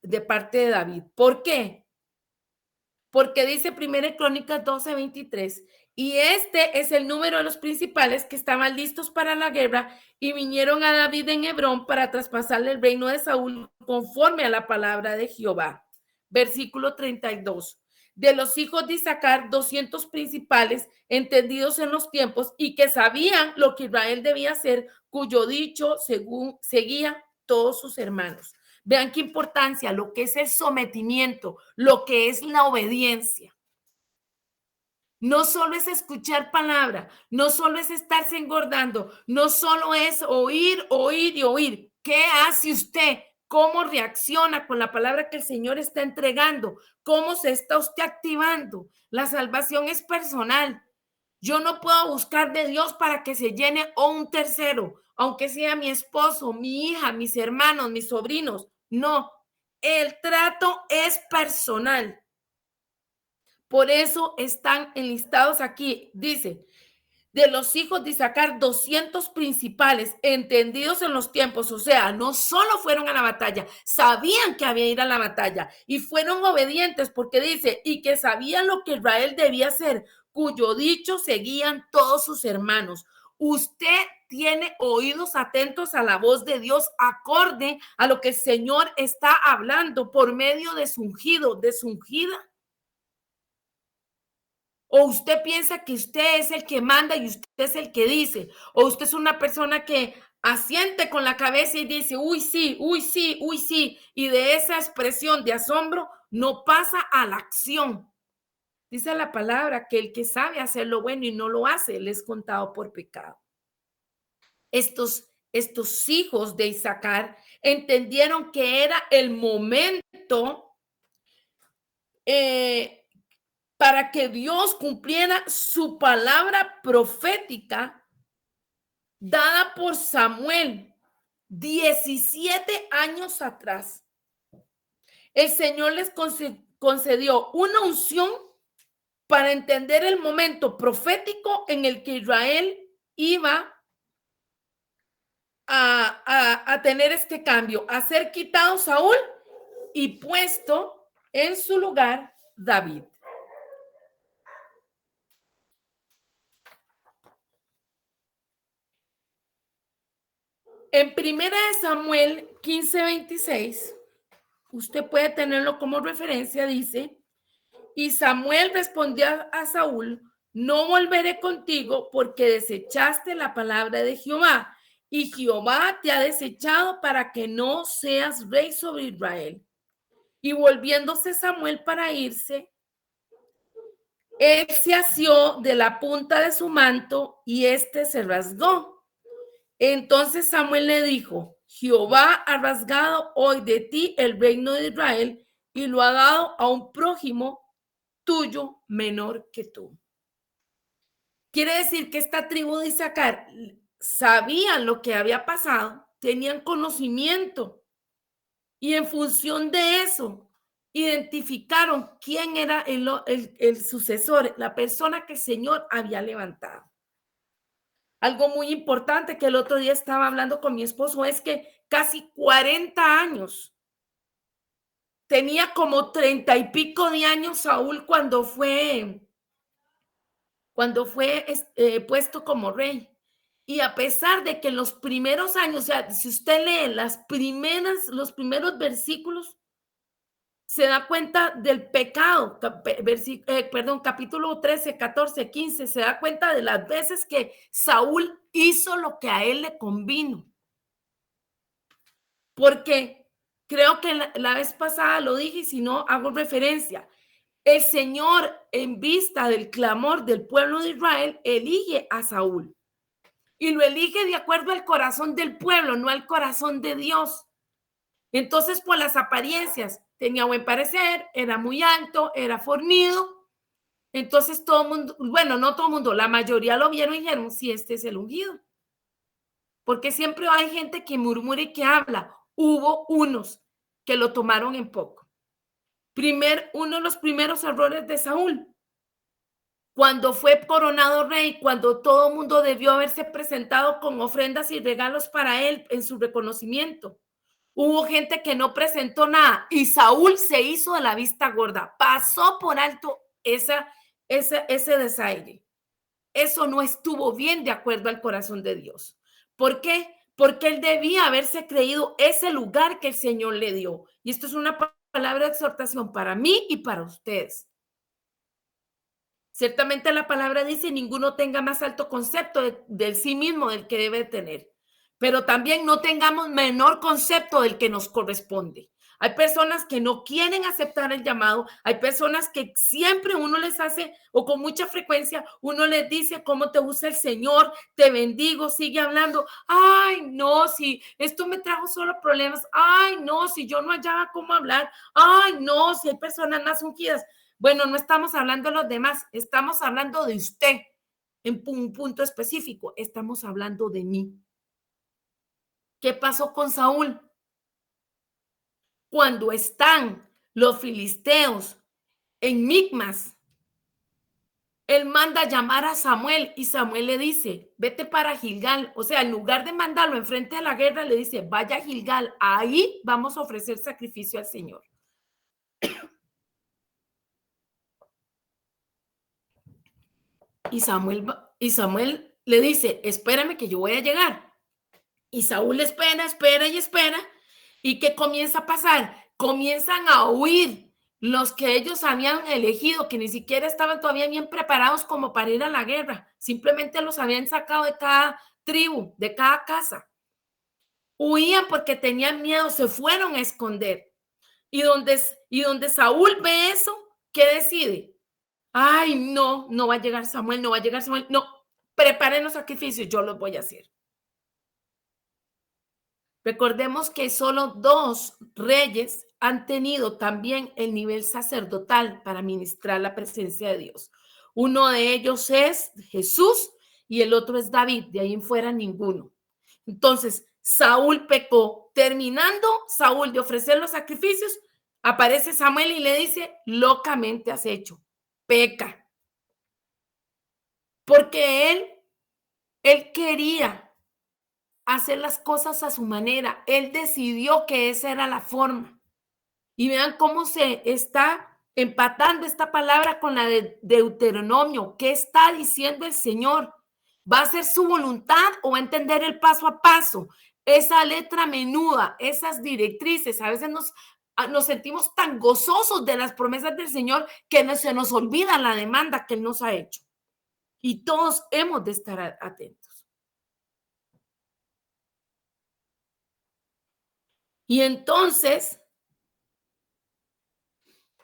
de parte de David. ¿Por qué? Porque dice 1 Crónicas 12:23, y este es el número de los principales que estaban listos para la guerra y vinieron a David en Hebrón para traspasarle el reino de Saúl conforme a la palabra de Jehová. Versículo 32. De los hijos de Isaacar, 200 principales, entendidos en los tiempos y que sabían lo que Israel debía hacer, cuyo dicho seguía todos sus hermanos. Vean qué importancia, lo que es el sometimiento, lo que es la obediencia. No solo es escuchar palabra, no solo es estarse engordando, no solo es oír, oír y oír. ¿Qué hace usted? ¿Cómo reacciona con la palabra que el Señor está entregando? ¿Cómo se está usted activando? La salvación es personal. Yo no puedo buscar de Dios para que se llene o un tercero, aunque sea mi esposo, mi hija, mis hermanos, mis sobrinos. No, el trato es personal. Por eso están enlistados aquí. Dice, de los hijos de Isaacar, 200 principales, entendidos en los tiempos. O sea, no solo fueron a la batalla, sabían que había ir a la batalla y fueron obedientes porque dice, y que sabían lo que Israel debía hacer, cuyo dicho seguían todos sus hermanos. Usted tiene oídos atentos a la voz de Dios acorde a lo que el Señor está hablando por medio de su ungido, de su ungida. O usted piensa que usted es el que manda y usted es el que dice. O usted es una persona que asiente con la cabeza y dice, uy, sí, uy, sí, uy, sí. Y de esa expresión de asombro no pasa a la acción. Dice la palabra que el que sabe hacer lo bueno y no lo hace, le es contado por pecado. Estos hijos de Isaacar entendieron que era el momento para que Dios cumpliera su palabra profética dada por Samuel 17 años atrás. El Señor les concedió una unción para entender el momento profético en el que Israel iba a tener este cambio, a ser quitado Saúl y puesto en su lugar David. En primera de Samuel 15:26, usted puede tenerlo como referencia, dice, y Samuel respondió a Saúl, no volveré contigo porque desechaste la palabra de Jehová y Jehová te ha desechado para que no seas rey sobre Israel. Y volviéndose Samuel para irse, él se asió de la punta de su manto y éste se rasgó. Entonces Samuel le dijo, Jehová ha rasgado hoy de ti el reino de Israel y lo ha dado a un prójimo tuyo menor que tú. Quiere decir que esta tribu de Isaacar sabían lo que había pasado, tenían conocimiento y en función de eso identificaron quién era el sucesor, la persona que el Señor había levantado. Algo muy importante que el otro día estaba hablando con mi esposo es que casi 40 años, tenía como 30 y pico de años Saúl cuando fue puesto como rey. Y a pesar de que en los primeros años, o sea, si usted lee los primeros versículos, se da cuenta del pecado, capítulo 13, 14, 15, se da cuenta de las veces que Saúl hizo lo que a él le convino. Porque creo que la vez pasada lo dije y si no hago referencia. El Señor, en vista del clamor del pueblo de Israel, elige a Saúl. Y lo elige de acuerdo al corazón del pueblo, no al corazón de Dios. Entonces, por las apariencias, tenía buen parecer, era muy alto, era fornido. Entonces, todo el mundo, bueno, no todo el mundo, la mayoría lo vieron y dijeron, sí, este es el ungido. Porque siempre hay gente que murmura y que habla. Hubo unos que lo tomaron en poco. Uno de los primeros errores de Saúl, cuando fue coronado rey, cuando todo el mundo debió haberse presentado con ofrendas y regalos para él en su reconocimiento. Hubo gente que no presentó nada y Saúl se hizo de la vista gorda, pasó por alto ese desaire. Eso no estuvo bien de acuerdo al corazón de Dios. ¿Por qué? Porque él debía haberse creído ese lugar que el Señor le dio. Y esto es una palabra de exhortación para mí y para ustedes. Ciertamente la palabra dice, ninguno tenga más alto concepto de sí mismo del que debe tener, pero también no tengamos menor concepto del que nos corresponde. Hay personas que no quieren aceptar el llamado, hay personas que siempre uno les hace, o con mucha frecuencia, uno les dice cómo te usa el Señor, te bendigo, sigue hablando. Ay, no, si esto me trajo solo problemas. Ay, no, si yo no hallaba cómo hablar. Ay, no, si hay personas más ungidas. Bueno, no estamos hablando de los demás, estamos hablando de usted en un punto específico, estamos hablando de mí. ¿Qué pasó con Saúl? Cuando están los filisteos en Micmas, él manda a llamar a Samuel y Samuel le dice, vete para Gilgal. O sea, en lugar de mandarlo enfrente de la guerra, le dice, vaya a Gilgal, ahí vamos a ofrecer sacrificio al Señor. Y Samuel le dice, espérame que yo voy a llegar. Y Saúl espera. ¿Y qué comienza a pasar? Comienzan a huir los que ellos habían elegido, que ni siquiera estaban todavía bien preparados como para ir a la guerra, simplemente los habían sacado de cada tribu, de cada casa. Huían porque tenían miedo, se fueron a esconder. Y donde Saúl ve eso, ¿qué decide? Ay, no, no va a llegar Samuel, no va a llegar Samuel, no, preparen los sacrificios, yo los voy a hacer. Recordemos que solo 2 reyes han tenido también el nivel sacerdotal para ministrar la presencia de Dios. Uno de ellos es Jesús y el otro es David, de ahí en fuera ninguno. Entonces, Saúl pecó. Terminando Saúl de ofrecer los sacrificios, aparece Samuel y le dice, locamente has hecho, peca. Porque él quería hacer las cosas a su manera. Él decidió que esa era la forma. Y vean cómo se está empatando esta palabra con la de Deuteronomio. ¿Qué está diciendo el Señor? ¿Va a hacer su voluntad o va a entender el paso a paso? Esa letra menuda, esas directrices, a veces nos sentimos tan gozosos de las promesas del Señor que se nos olvida la demanda que Él nos ha hecho. Y todos hemos de estar atentos. Y entonces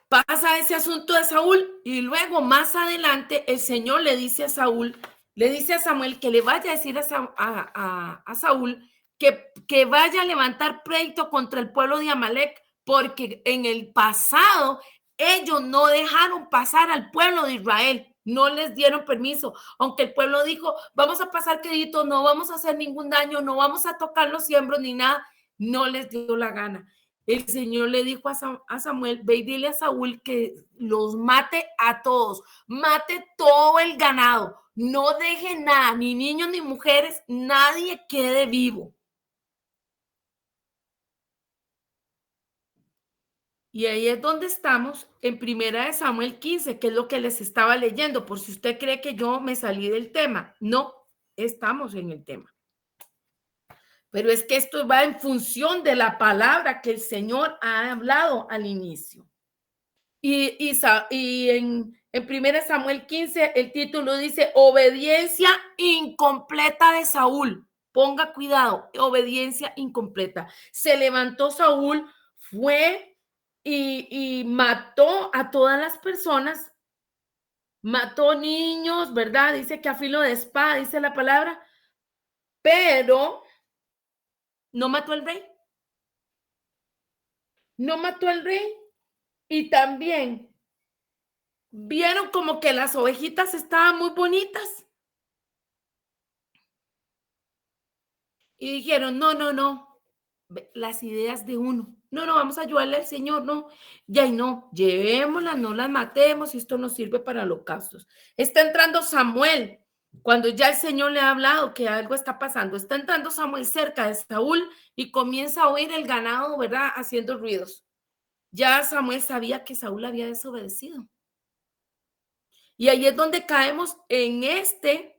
pasa ese asunto de Saúl y luego más adelante el Señor le dice a Saúl, le dice a Samuel que le vaya a decir a Saúl que vaya a levantar pleito contra el pueblo de Amalek, porque en el pasado ellos no dejaron pasar al pueblo de Israel, no les dieron permiso, aunque el pueblo dijo, vamos a pasar crédito, no vamos a hacer ningún daño, no vamos a tocar los siembros ni nada, no les dio la gana. El Señor le dijo a Samuel, ve y dile a Saúl que los mate a todos, mate todo el ganado, no deje nada, ni niños ni mujeres, nadie quede vivo. Y ahí es donde estamos en Primera de Samuel 15, que es lo que les estaba leyendo, por si usted cree que yo me salí del tema. No, estamos en el tema. Pero es que esto va en función de la palabra que el Señor ha hablado al inicio. Y en 1 Samuel 15, el título dice, obediencia incompleta de Saúl. Ponga cuidado, obediencia incompleta. Se levantó Saúl, fue y mató a todas las personas, mató niños, ¿verdad? Dice que a filo de espada, dice la palabra, pero no mató al rey. No mató al rey. Y también vieron como que las ovejitas estaban muy bonitas. Y dijeron, no, no, no, las ideas de uno. No, no, vamos a ayudarle al Señor, no. Ya y no, llevémoslas, no las matemos, y esto nos sirve para holocaustos. Está entrando Samuel, cuando ya el Señor le ha hablado que algo está pasando. Está entrando Samuel cerca de Saúl y comienza a oír el ganado, ¿verdad? Haciendo ruidos. Ya Samuel sabía que Saúl había desobedecido. Y ahí es donde caemos en este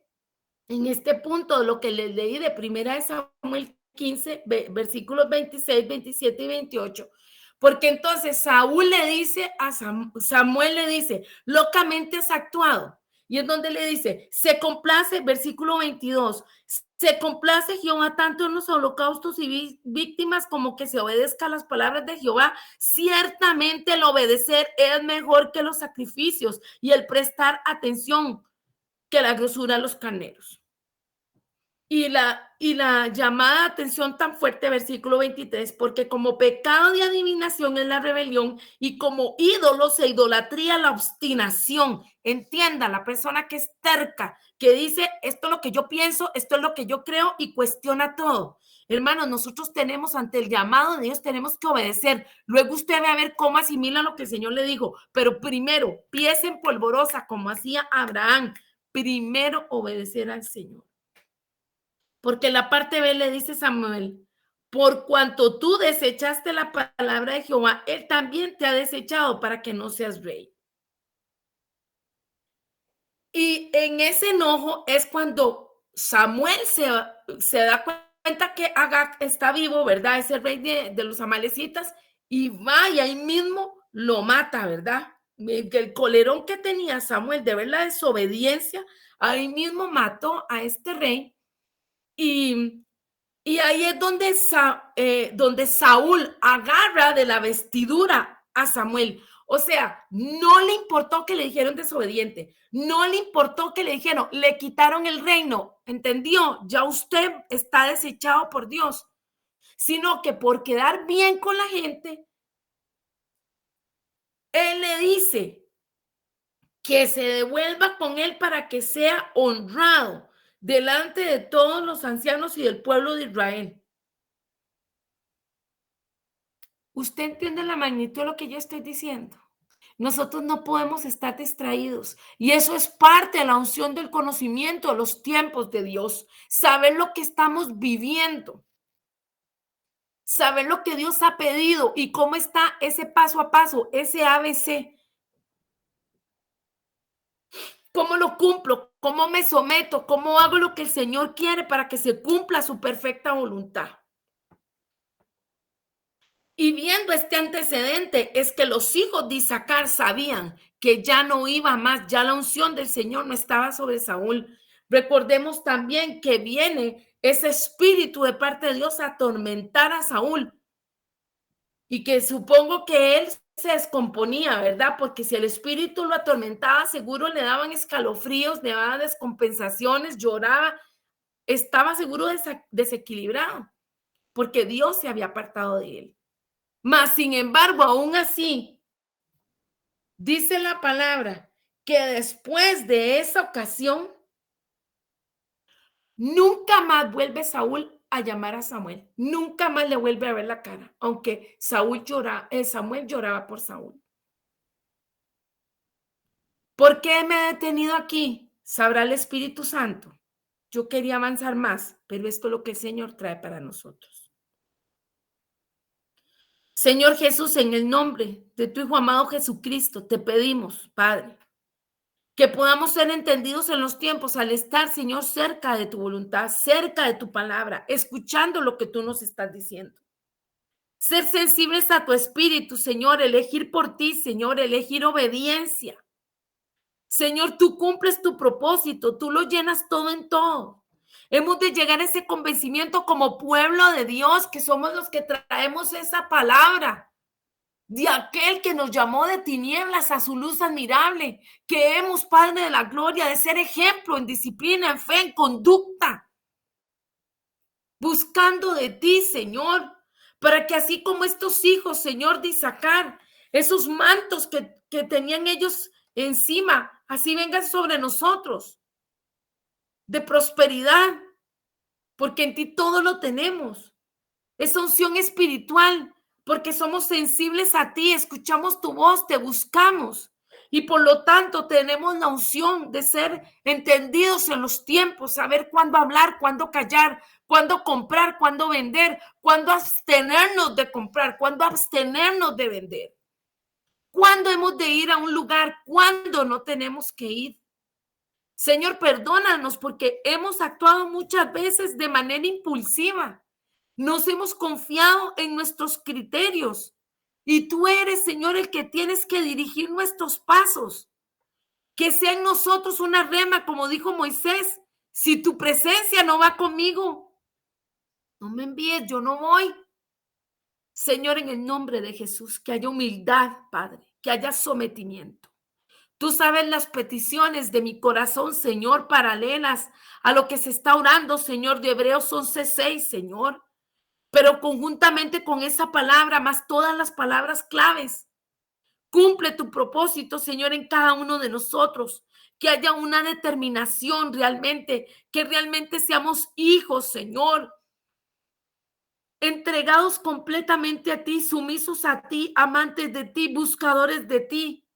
punto, lo que les leí de Primera de Samuel 15, versículos 26, 27 y 28. Porque entonces Saúl le dice a Samuel le dice, locamente has actuado. Y es donde le dice, se complace, versículo 22, se complace Jehová tanto en los holocaustos y víctimas como que se obedezca a las palabras de Jehová. Ciertamente el obedecer es mejor que los sacrificios y el prestar atención que la grosura a los carneros. Y la llamada de atención tan fuerte, versículo 23, porque como pecado de adivinación es la rebelión y como ídolos e idolatría la obstinación. Entienda, la persona que es terca, que dice, esto es lo que yo pienso, esto es lo que yo creo y cuestiona todo. Hermanos, nosotros tenemos ante el llamado de Dios, tenemos que obedecer. Luego usted va a ver cómo asimila lo que el Señor le dijo, pero primero, pies en polvorosa, como hacía Abraham, primero obedecer al Señor. Porque la parte B le dice Samuel, por cuanto tú desechaste la palabra de Jehová, él también te ha desechado para que no seas rey. Y en ese enojo es cuando Samuel se da cuenta que Agag está vivo, ¿verdad? Es el rey de los amalecitas y va y ahí mismo lo mata, ¿verdad? El colerón que tenía Samuel de ver la desobediencia, ahí mismo mató a este rey y, y ahí es donde, donde Saúl agarra de la vestidura a Samuel. O sea, no le importó que le dijeron desobediente, no le importó que le dijeron, le quitaron el reino, ¿entendió? Ya usted está desechado por Dios, sino que por quedar bien con la gente, él le dice que se devuelva con él para que sea honrado delante de todos los ancianos y del pueblo de Israel. ¿Usted entiende la magnitud de lo que yo estoy diciendo? Nosotros no podemos estar distraídos y eso es parte de la unción del conocimiento de los tiempos de Dios. Saber lo que estamos viviendo, saber lo que Dios ha pedido y cómo está ese paso a paso, ese ABC. ¿Cómo lo cumplo? ¿Cómo me someto? ¿Cómo hago lo que el Señor quiere para que se cumpla su perfecta voluntad? Y viendo este antecedente, es que los hijos de Isaacar sabían que ya no iba más, ya la unción del Señor no estaba sobre Saúl. Recordemos también que viene ese espíritu de parte de Dios a atormentar a Saúl y que supongo que él se descomponía, ¿verdad? Porque si el espíritu lo atormentaba, seguro le daban escalofríos, le daban descompensaciones, lloraba, estaba seguro desequilibrado, porque Dios se había apartado de él. Mas, sin embargo, aún así, dice la palabra que después de esa ocasión, nunca más vuelve Saúl a llamar a Samuel, nunca más le vuelve a ver la cara, aunque Samuel lloraba por Saúl. ¿Por qué me he detenido aquí? Sabrá el Espíritu Santo. Yo quería avanzar más, pero esto es lo que el Señor trae para nosotros. Señor Jesús, en el nombre de tu Hijo amado Jesucristo, te pedimos, Padre, que podamos ser entendidos en los tiempos al estar, Señor, cerca de tu voluntad, cerca de tu palabra, escuchando lo que tú nos estás diciendo. Ser sensibles a tu espíritu, Señor, elegir por ti, Señor, elegir obediencia. Señor, tú cumples tu propósito, tú lo llenas todo en todo. Hemos de llegar a ese convencimiento como pueblo de Dios, que somos los que traemos esa palabra de aquel que nos llamó de tinieblas a su luz admirable, que hemos, Padre de la gloria, de ser ejemplo en disciplina, en fe, en conducta, buscando de ti, Señor, para que así como estos hijos, Señor, de Isaacar, esos mantos que tenían ellos encima, así vengan sobre nosotros, de prosperidad, porque en ti todo lo tenemos. Esa unción espiritual, porque somos sensibles a ti, escuchamos tu voz, te buscamos y por lo tanto tenemos la unción de ser entendidos en los tiempos, saber cuándo hablar, cuándo callar, cuándo comprar, cuándo vender, cuándo abstenernos de comprar, cuándo abstenernos de vender, cuándo hemos de ir a un lugar, cuándo no tenemos que ir. Señor, perdónanos porque hemos actuado muchas veces de manera impulsiva. Nos hemos confiado en nuestros criterios y tú eres, Señor, el que tienes que dirigir nuestros pasos. Que sea en nosotros una rema, como dijo Moisés. Si tu presencia no va conmigo, no me envíes, yo no voy. Señor, en el nombre de Jesús, que haya humildad, Padre, que haya sometimiento. Tú sabes las peticiones de mi corazón, Señor, paralelas a lo que se está orando, Señor, de Hebreos 11:6, Señor. Pero conjuntamente con esa palabra, más todas las palabras claves, cumple tu propósito, Señor, en cada uno de nosotros. Que haya una determinación realmente, que realmente seamos hijos, Señor, entregados completamente a ti, sumisos a ti, amantes de ti, buscadores de ti,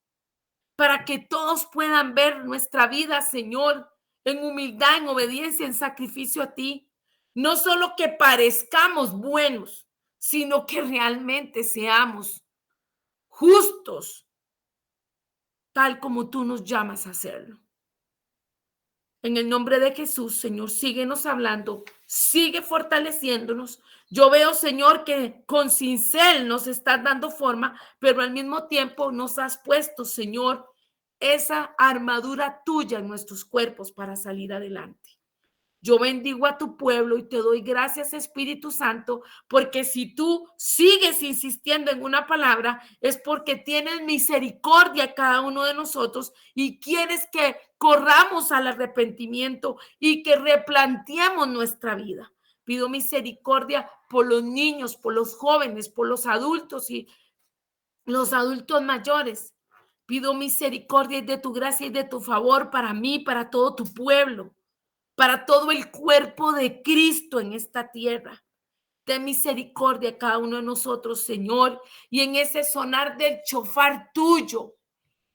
para que todos puedan ver nuestra vida, Señor, en humildad, en obediencia, en sacrificio a ti. No solo que parezcamos buenos, sino que realmente seamos justos, tal como tú nos llamas a hacerlo. En el nombre de Jesús, Señor, síguenos hablando, sigue fortaleciéndonos. Yo veo, Señor, que con cincel nos estás dando forma, pero al mismo tiempo nos has puesto, Señor, esa armadura tuya en nuestros cuerpos para salir adelante. Yo bendigo a tu pueblo y te doy gracias, Espíritu Santo, porque si tú sigues insistiendo en una palabra, es porque tienes misericordia a cada uno de nosotros y quieres que corramos al arrepentimiento y que replanteemos nuestra vida. Pido misericordia por los niños, por los jóvenes, por los adultos y los adultos mayores. Pido misericordia de tu gracia y de tu favor para mí, para todo tu pueblo, para todo el cuerpo de Cristo en esta tierra. Ten misericordia a cada uno de nosotros, Señor, y en ese sonar del chofar tuyo,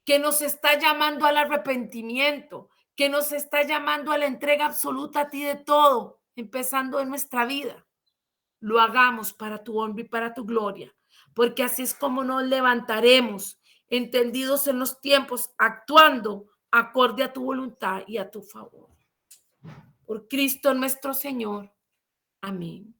que nos está llamando al arrepentimiento, que nos está llamando a la entrega absoluta a ti de todo, empezando en nuestra vida, lo hagamos para tu honra y para tu gloria, porque así es como nos levantaremos, entendidos en los tiempos, actuando acorde a tu voluntad y a tu favor. Por Cristo nuestro Señor. Amén.